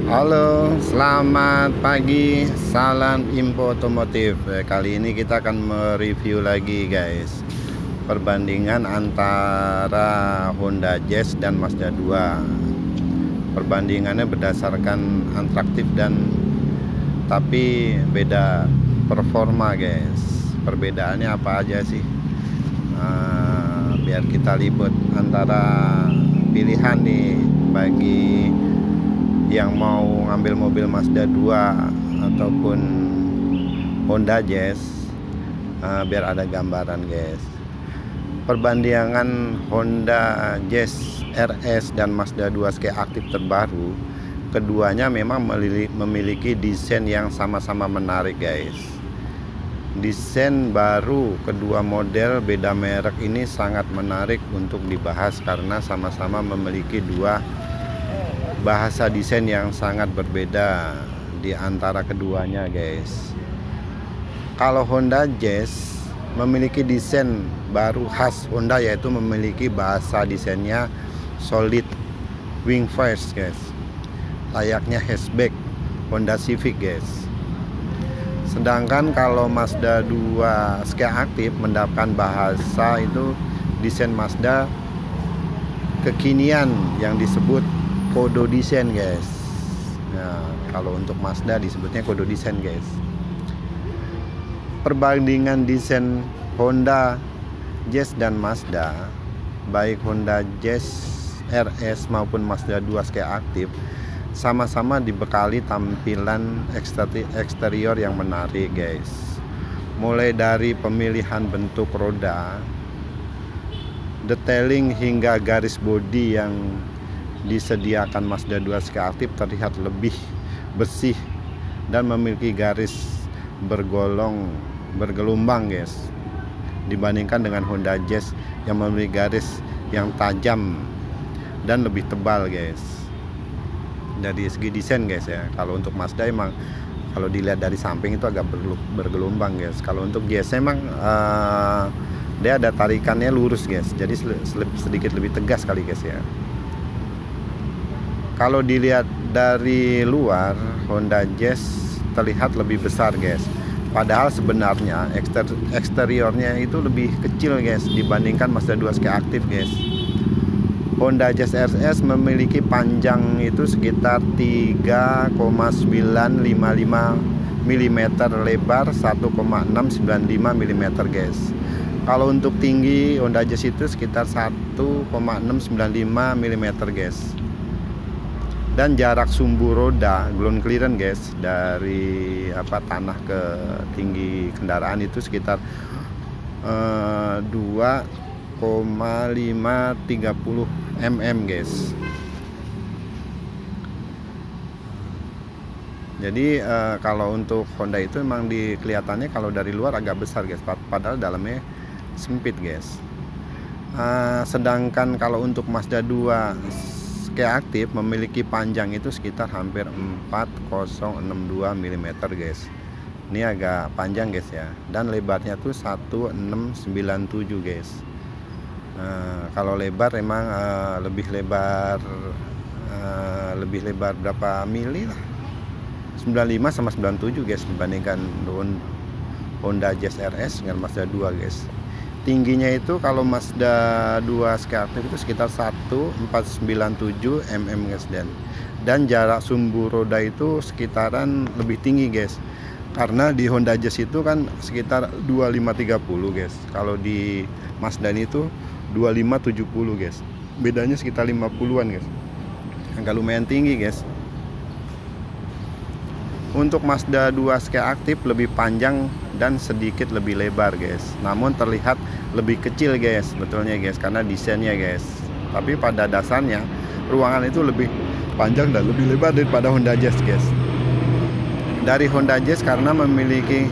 Halo, selamat pagi, salam info otomotif. Kali ini kita akan mereview lagi guys, perbandingan antara Honda Jazz dan Mazda 2. Perbandingannya berdasarkan atraktif tapi beda performa guys. Perbedaannya apa aja sih? Biar kita lihat antara pilihan nih bagi yang mau ngambil mobil Mazda 2 ataupun Honda Jazz, biar ada gambaran guys. Perbandingan Honda Jazz RS dan Mazda 2 Ski Active terbaru, keduanya memang memiliki desain yang sama-sama menarik guys. Desain baru kedua model beda merek ini sangat menarik untuk dibahas karena sama-sama memiliki dua bahasa desain yang sangat berbeda di antara keduanya guys. Kalau Honda Jazz memiliki desain baru khas Honda, yaitu memiliki bahasa desainnya solid wing face guys, layaknya hatchback Honda Civic guys. Sedangkan kalau Mazda 2 Ski Active mendapatkan bahasa itu desain Mazda kekinian yang disebut Kodo desain guys. Nah, kalau untuk Mazda disebutnya Kodo desain guys. Perbandingan desain Honda Jazz dan Mazda, baik Honda Jazz RS maupun Mazda 2 Ski Active, sama-sama dibekali tampilan eksterior yang menarik guys. Mulai dari pemilihan bentuk roda, detailing hingga garis bodi yang disediakan Mazda 2 Ski Active terlihat lebih bersih dan memiliki garis bergelombang guys, dibandingkan dengan Honda Jazz yang memiliki garis yang tajam dan lebih tebal guys. Dari segi desain guys ya. Kalau untuk Mazda emang kalau dilihat dari samping itu agak bergelombang guys. Kalau untuk Jazz emang dia ada tarikannya lurus guys, jadi sedikit lebih tegas kali guys ya. Kalau dilihat dari luar, Honda Jazz terlihat lebih besar guys, padahal sebenarnya eksteriornya itu lebih kecil guys dibandingkan Mazda 2 Ski Active guys. Honda Jazz RS memiliki panjang itu sekitar 3,955 mm, lebar 1,695 mm guys. Kalau untuk tinggi Honda Jazz itu sekitar 1,695 mm guys. Dan jarak sumbu roda ground clearance guys dari tanah ke tinggi kendaraan itu sekitar 2,530 mm guys. Jadi kalau untuk Honda itu memang kelihatannya kalau dari luar agak besar guys, padahal dalamnya sempit guys. Sedangkan kalau untuk Mazda 2 Ski Active memiliki panjang itu sekitar hampir 4062 mm guys. Ini agak panjang guys ya, dan lebarnya tuh 1697 guys. Kalau lebar emang lebih lebar berapa mili lah, 95 sama 97 guys dibandingkan Honda Jazz RS dengan Mazda 2 guys. Tingginya itu kalau Mazda 2 Ski Active itu sekitar 1497 mm guys, dan jarak sumbu roda itu sekitaran lebih tinggi guys, karena di Honda Jazz itu kan sekitar 2530 guys, kalau di Mazda itu 2570 guys, bedanya sekitar 50-an guys, agak lumayan tinggi guys. Untuk Mazda 2 Ski Active lebih panjang dan sedikit lebih lebar guys, namun terlihat lebih kecil guys betulnya guys, karena desainnya guys. Tapi pada dasarnya ruangan itu lebih panjang dan lebih lebar daripada Honda Jazz guys. Dari Honda Jazz karena memiliki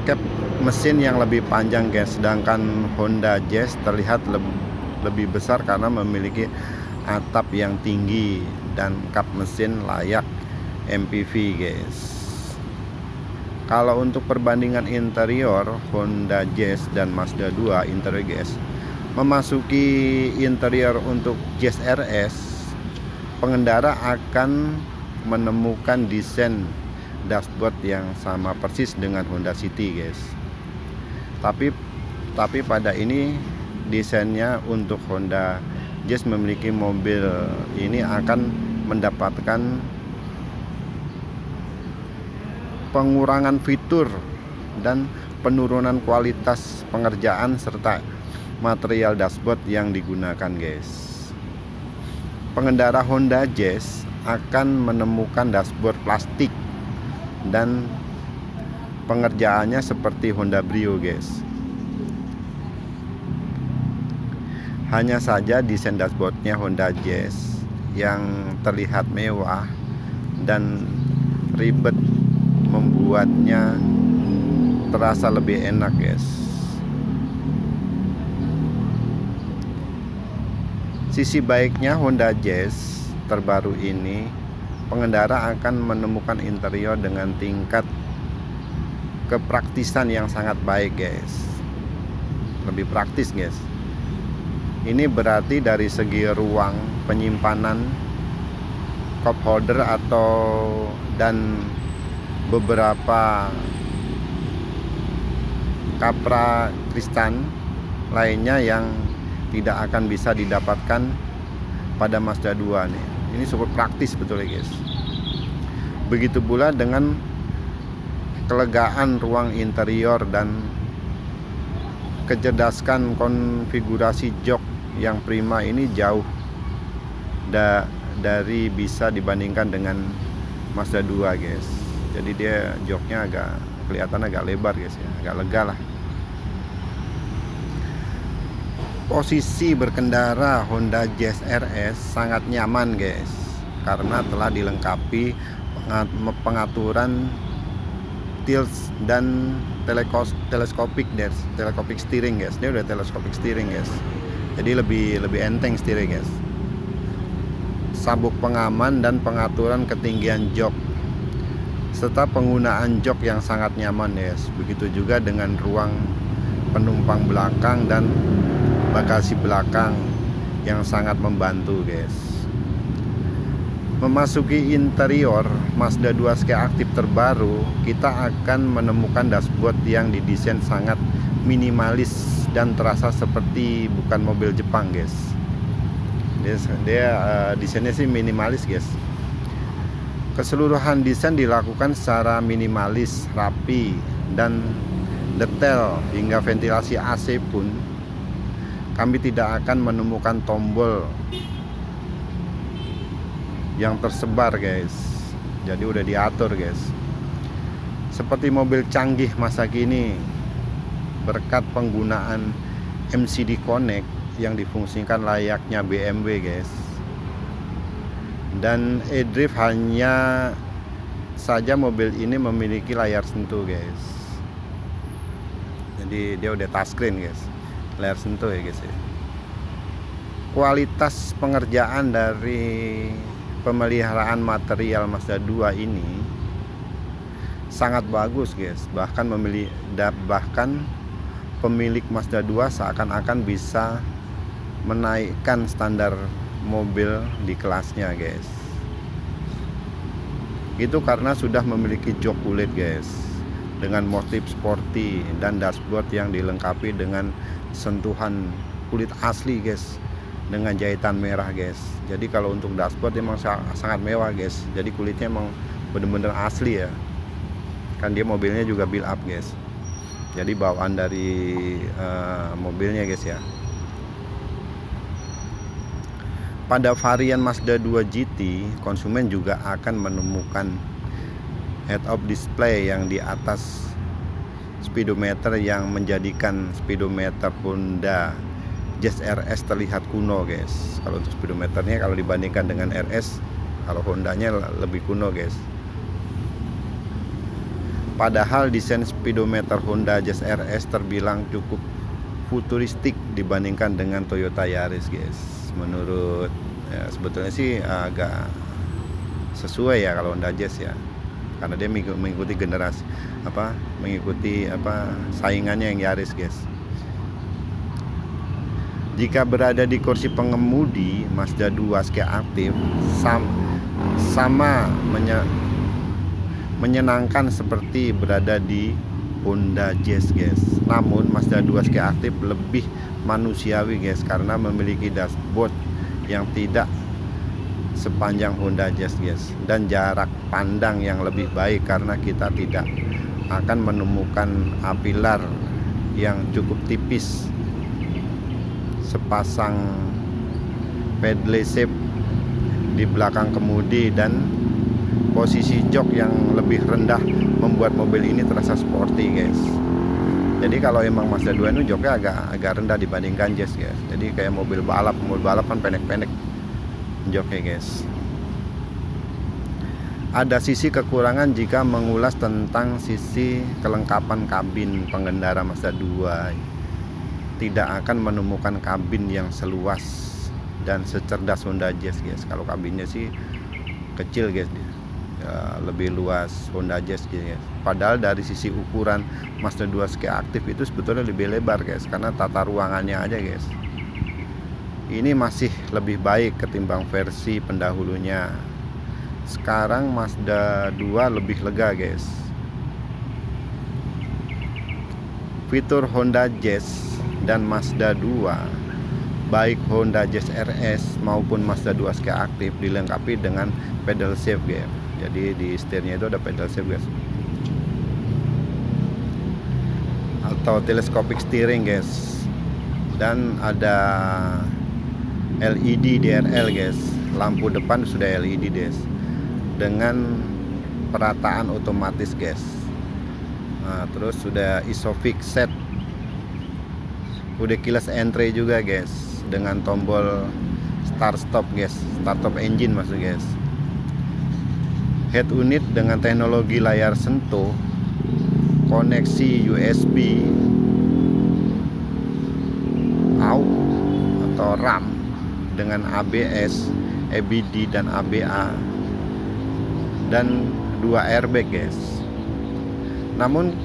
cap mesin yang lebih panjang guys, sedangkan Honda Jazz terlihat lebih besar karena memiliki atap yang tinggi dan kap mesin layak MPV guys. Kalau untuk perbandingan interior Honda Jazz dan Mazda 2 interior guys, memasuki interior untuk Jazz RS, pengendara akan menemukan desain dashboard yang sama persis dengan Honda City guys. Tapi pada ini desainnya untuk Honda Jazz memiliki mobil ini akan mendapatkan pengurangan fitur dan penurunan kualitas pengerjaan serta material dashboard yang digunakan guys. Pengendara Honda Jazz akan menemukan dashboard plastik dan pengerjaannya seperti Honda Brio guys. Hanya saja desain dashboardnya Honda Jazz yang terlihat mewah dan ribet membuatnya terasa lebih enak guys. Sisi baiknya Honda Jazz terbaru ini, pengendara akan menemukan interior dengan tingkat kepraktisan yang sangat baik guys. Lebih praktis guys. Ini berarti dari segi ruang penyimpanan, cup holder dan beberapa kapra kristal lainnya yang tidak akan bisa didapatkan pada Mazda 2 nih. Ini super praktis betul ya guys. Begitu pula dengan kelegaan ruang interior dan kecerdasan konfigurasi jok yang prima ini jauh dari bisa dibandingkan dengan Mazda 2 guys. Jadi dia joknya kelihatan agak lebar guys ya, agak lega lah. Posisi berkendara Honda Jazz RS sangat nyaman guys, karena telah dilengkapi pengaturan tilt dan teleskopik steering guys. Dia udah teleskopik steering guys, jadi lebih enteng steering guys. Sabuk pengaman dan pengaturan ketinggian jok serta penggunaan jok yang sangat nyaman guys. Begitu juga dengan ruang penumpang belakang dan bagasi belakang yang sangat membantu guys. Memasuki interior Mazda 2 Ski Active terbaru, kita akan menemukan dashboard yang didesain sangat minimalis dan terasa seperti bukan mobil Jepang guys. Dia desainnya sih minimalis guys. Keseluruhan desain dilakukan secara minimalis, rapi dan detail, hingga ventilasi AC pun kami tidak akan menemukan tombol yang tersebar guys. Jadi udah diatur guys, seperti mobil canggih masa kini, berkat penggunaan MCD Connect yang difungsikan layaknya BMW guys. Dan eDrive hanya saja mobil ini memiliki layar sentuh guys. Jadi dia udah touchscreen guys, layar sentuh ya guys ya. Kualitas pengerjaan dari pemeliharaan material Mazda 2 ini sangat bagus guys. Bahkan pemilik Mazda 2 seakan-akan bisa menaikkan standar mobil di kelasnya guys. Itu karena sudah memiliki jok kulit guys, dengan motif sporty dan dashboard yang dilengkapi dengan sentuhan kulit asli guys, dengan jahitan merah guys. Jadi kalau untuk dashboard emang sangat mewah guys. Jadi kulitnya emang bener-bener asli ya. Kan dia mobilnya juga build up guys. Jadi bawaan dari mobilnya guys ya. Pada varian Mazda 2 GT, konsumen juga akan menemukan head-up display yang di atas speedometer yang menjadikan speedometer Honda Jazz RS terlihat kuno guys. Kalau untuk speedometernya, kalau dibandingkan dengan RS, kalau Hondanya lebih kuno guys. Padahal desain speedometer Honda Jazz RS terbilang cukup futuristik dibandingkan dengan Toyota Yaris guys. Menurut ya, sebetulnya sih agak sesuai ya kalau Honda Jazz ya, karena dia mengikuti generasi saingannya yang Yaris guys. Jika berada di kursi pengemudi Mazda 2 Ski Active, sama menyenangkan seperti berada di Honda Jazz guys. Namun Mazda 2 Ski Active lebih manusiawi guys, karena memiliki dashboard yang tidak sepanjang Honda Jazz guys, dan jarak pandang yang lebih baik karena kita tidak akan menemukan pilar yang cukup tipis, sepasang pedal shift di belakang kemudi, dan posisi jok yang lebih rendah membuat mobil ini terasa sporty guys. Jadi kalau emang Mazda 2 ini joknya agak rendah dibandingkan Jazz guys. Jadi kayak mobil balap kan pendek-pendek joknya guys. Ada sisi kekurangan jika mengulas tentang sisi kelengkapan kabin pengendara Mazda 2. Tidak akan menemukan kabin yang seluas dan secerdas Honda Jazz guys. Kalau kabinnya sih kecil guys, ya, lebih luas Honda Jazz guys. Padahal dari sisi ukuran Mazda 2 Ski Active itu sebetulnya lebih lebar guys, karena tata ruangannya aja guys. Ini masih lebih baik ketimbang versi pendahulunya. Sekarang Mazda 2 lebih lega guys. Fitur Honda Jazz dan Mazda 2, baik Honda Jazz RS maupun Mazda 2 Ski Active, dilengkapi dengan pedal shift guys. Jadi di setirnya itu ada pedal shift guys, atau telescopic steering guys, dan ada LED DRL guys. Lampu depan sudah LED guys, dengan perataan otomatis guys. Nah, terus sudah ISOFIX set, udah keyless entry juga guys, dengan tombol start stop guys, start stop engine maksud guys. Head unit dengan teknologi layar sentuh, koneksi USB AUX atau RAM dengan ABS, EBD dan ABA, dan 2 airbag guys. Namun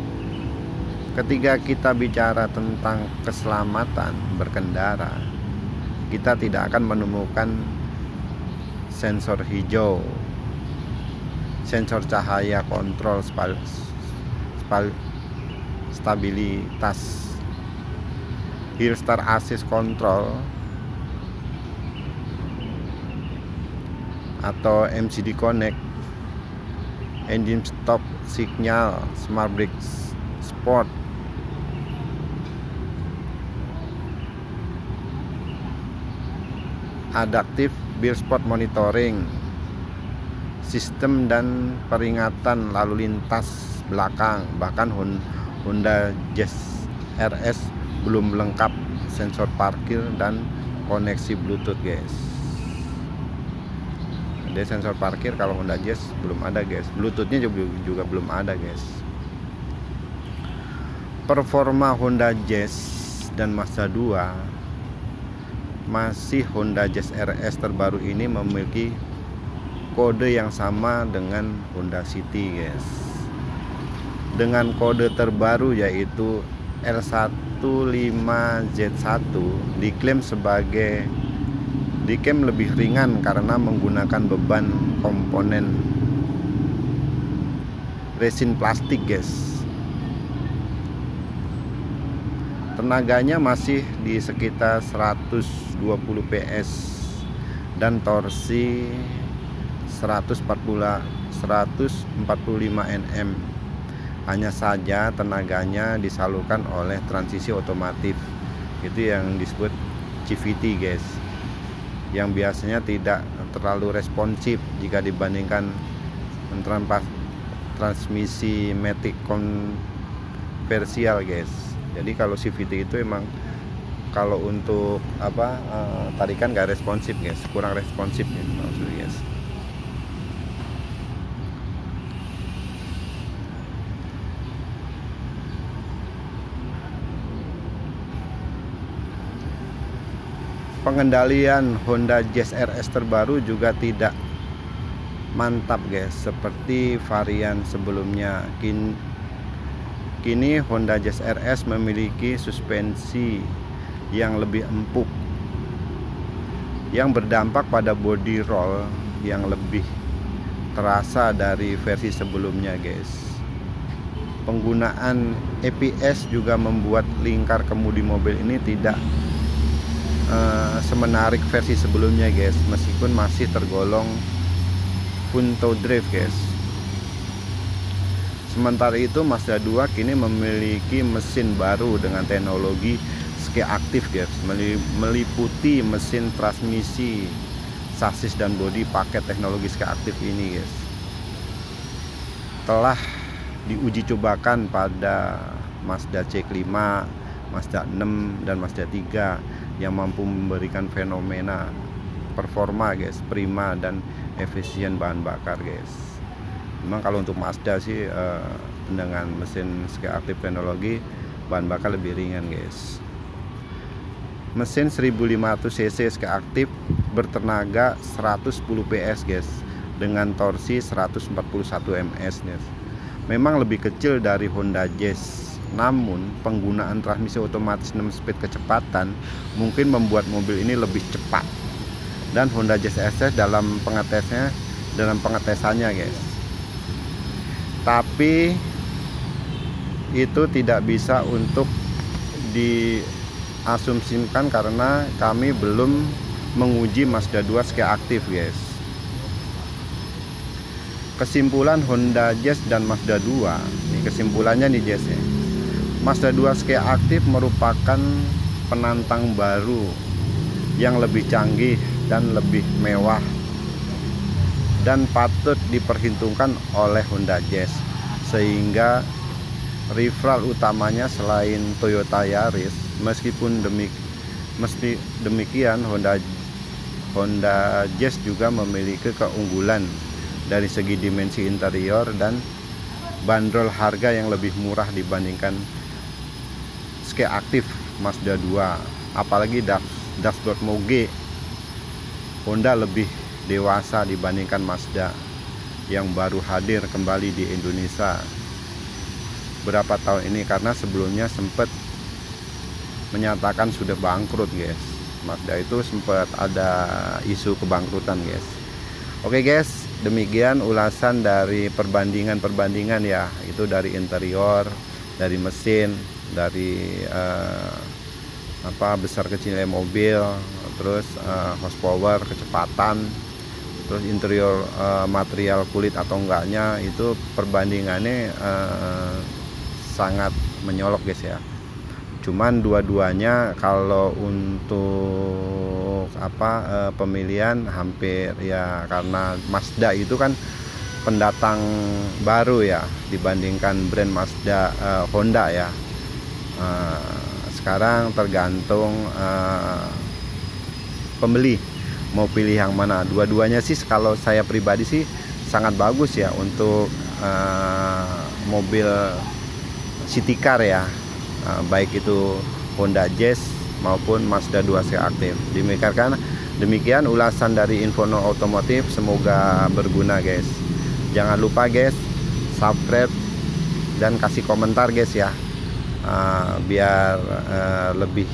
ketika kita bicara tentang keselamatan berkendara, kita tidak akan menemukan sensor hijau, sensor cahaya, kontrol stabilitas, hill start assist control atau MCD connect, engine stop signal, smart brakes sport, adaptive blind spot monitoring, sistem dan peringatan lalu lintas belakang. Bahkan Honda Jazz RS belum lengkap sensor parkir dan koneksi Bluetooth guys. Ada sensor parkir kalau Honda Jazz belum ada guys. Bluetoothnya juga belum ada guys. Performa Honda Jazz dan Mazda 2, masih Honda Jazz RS terbaru ini memiliki kode yang sama dengan Honda City guys, dengan kode terbaru yaitu L15Z1. diklaim lebih ringan karena menggunakan beban komponen resin plastik guys. Tenaganya masih di sekitar 120 PS dan torsi 145 Nm. Hanya saja tenaganya disalurkan oleh transmisi otomatis, itu yang disebut CVT guys, yang biasanya tidak terlalu responsif jika dibandingkan transmisi matic konversial guys. Jadi kalau CVT itu emang kalau untuk tarikan gak responsif guys, kurang responsif gitu maksudnya guys. Pengendalian Honda Jazz RS terbaru juga tidak mantap guys seperti varian sebelumnya. Kini Honda Jazz RS memiliki suspensi yang lebih empuk, yang berdampak pada body roll yang lebih terasa dari versi sebelumnya guys. Penggunaan ABS juga membuat lingkar kemudi mobil ini tidak semenarik versi sebelumnya guys, meskipun masih tergolong punto drive guys. Sementara itu Mazda 2 kini memiliki mesin baru dengan teknologi ski aktif guys, meliputi mesin transmisi, sasis dan bodi paket teknologi ski aktif ini guys. Telah diuji cobakan pada Mazda CX-5, Mazda 6 dan Mazda 3 yang mampu memberikan fenomena performa guys, prima dan efisien bahan bakar guys. Memang kalau untuk Mazda sih dengan mesin ski aktif teknologi bahan bakar lebih ringan guys. Mesin 1500 cc ski aktif bertenaga 110 PS guys, dengan torsi 141 ms guys. Memang lebih kecil dari Honda Jazz, namun penggunaan transmisi otomatis 6 speed kecepatan mungkin membuat mobil ini lebih cepat. Dan Honda Jazz SS dalam pengetesannya guys. Tapi itu tidak bisa untuk diasumsikan karena kami belum menguji Mazda 2 ski aktif guys. Kesimpulan Honda Jazz dan Mazda 2, ini kesimpulannya nih Jazz ya. Mazda 2 ski aktif merupakan penantang baru yang lebih canggih dan lebih mewah dan patut diperhitungkan oleh Honda Jazz, sehingga rival utamanya selain Toyota Yaris. Meskipun demikian Honda Jazz juga memiliki keunggulan dari segi dimensi interior dan bandrol harga yang lebih murah dibandingkan ski aktif Mazda 2. Apalagi dashboard moge Honda lebih dewasa dibandingkan Mazda yang baru hadir kembali di Indonesia berapa tahun ini, karena sebelumnya sempat menyatakan sudah bangkrut guys. Mazda itu sempat ada isu kebangkrutan guys. Oke guys, demikian ulasan dari perbandingan ya, itu dari interior, dari mesin, dari besar kecilnya mobil, terus horsepower, kecepatan, terus interior, material kulit atau enggaknya, itu perbandingannya sangat menyolok guys ya. Cuman dua-duanya kalau untuk pemilihan hampir ya, karena Mazda itu kan pendatang baru ya dibandingkan brand Mazda, Honda ya. Sekarang tergantung pembeli mau pilih yang mana. Dua-duanya sih kalau saya pribadi sih sangat bagus ya untuk mobil city car ya, baik itu Honda Jazz maupun Mazda 2 ski aktif. Demikian ulasan dari Infono Otomotif, semoga berguna guys. Jangan lupa guys subscribe dan kasih komentar guys ya, biar lebih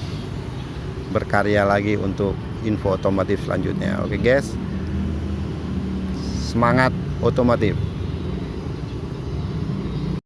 berkarya lagi untuk info otomotif selanjutnya. Oke guys, semangat otomotif.